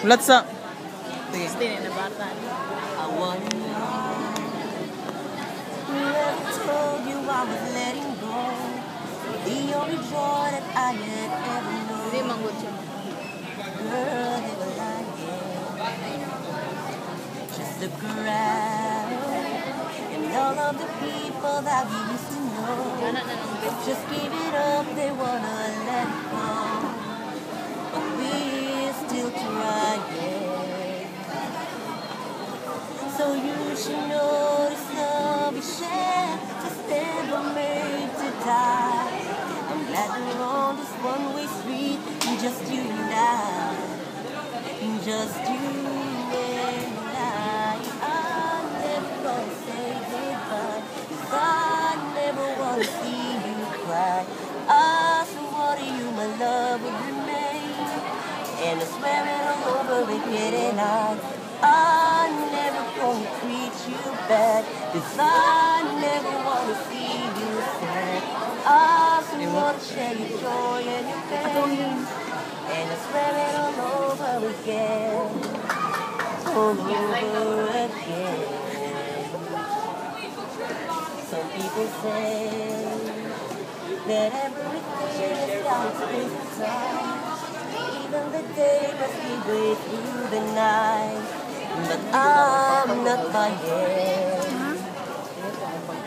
Ulat sa... Sige. Gusto na bata. I wanna know. Never told you I was letting go. The only joy that I had ever known. Hindi manggod siya. Girl, they were lying. Just look around. And all of the people that we used to know. Anak na nang bitch. Just give it up, they wanna let it go. But we're still trying. So you should know this love we share is never made to die. I'm glad we're on this one-way street, and just you and I, and just you and I. I'm never gonna say goodbye, 'cause I never wanna see you cry. I swear to you, my love will remain, and I swear it all over again, and I'm never gonna treat you bad, 'cause I never wanna see you sad. I just wanna share your joy and your pain, and I swear it all over again, all over again. Some people say that everything is down to this time. Even the day must be way through the night. But I'm not buying,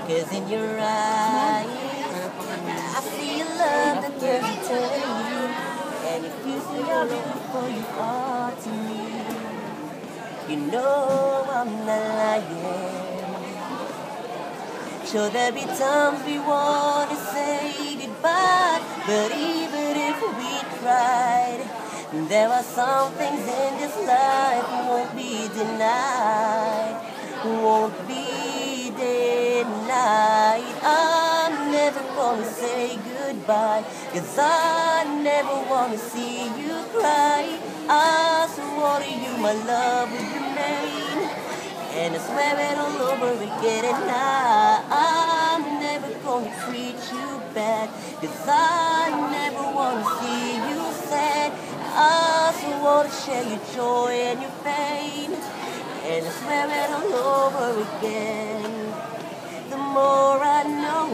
'cause in your eyes I see a love that can't return you. And if you see how beautiful you are to me, you know I'm not lying. Sure, there'll be times we want to say goodbye, but even if we tried, there are some things in this life won't be denied, won't be denied. I'm never gonna say goodbye, 'cause I never wanna see you cry. I swore to you my love would remain, and I swear it all over again, and I'm never gonna treat you bad, 'cause I never wanna see you sad. I just wanna share your joy and your pain, and I swear it all over again. The more I know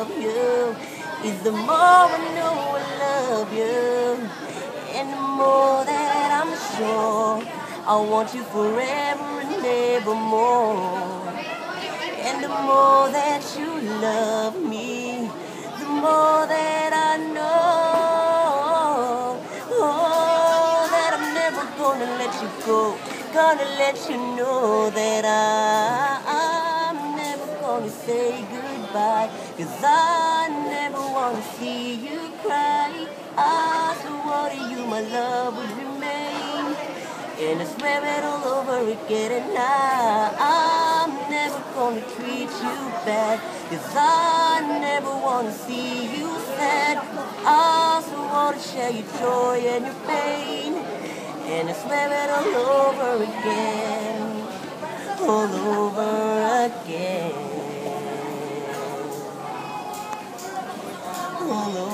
of you, is the more I know I love you, and the more that I'm sure I want you forever and evermore. And the more that you love me, the more that I know, oh, that I'm never gonna let you go. Gonna let you know that I'm never gonna say goodbye, 'cause I never wanna see you cry. I swore to you my love would remain, and I swear it all over again, and I'm never gonna treat you bad, 'cause I never wanna see you sad. I also wanna share your joy and your pain, and I swear it all over again, all over again, all over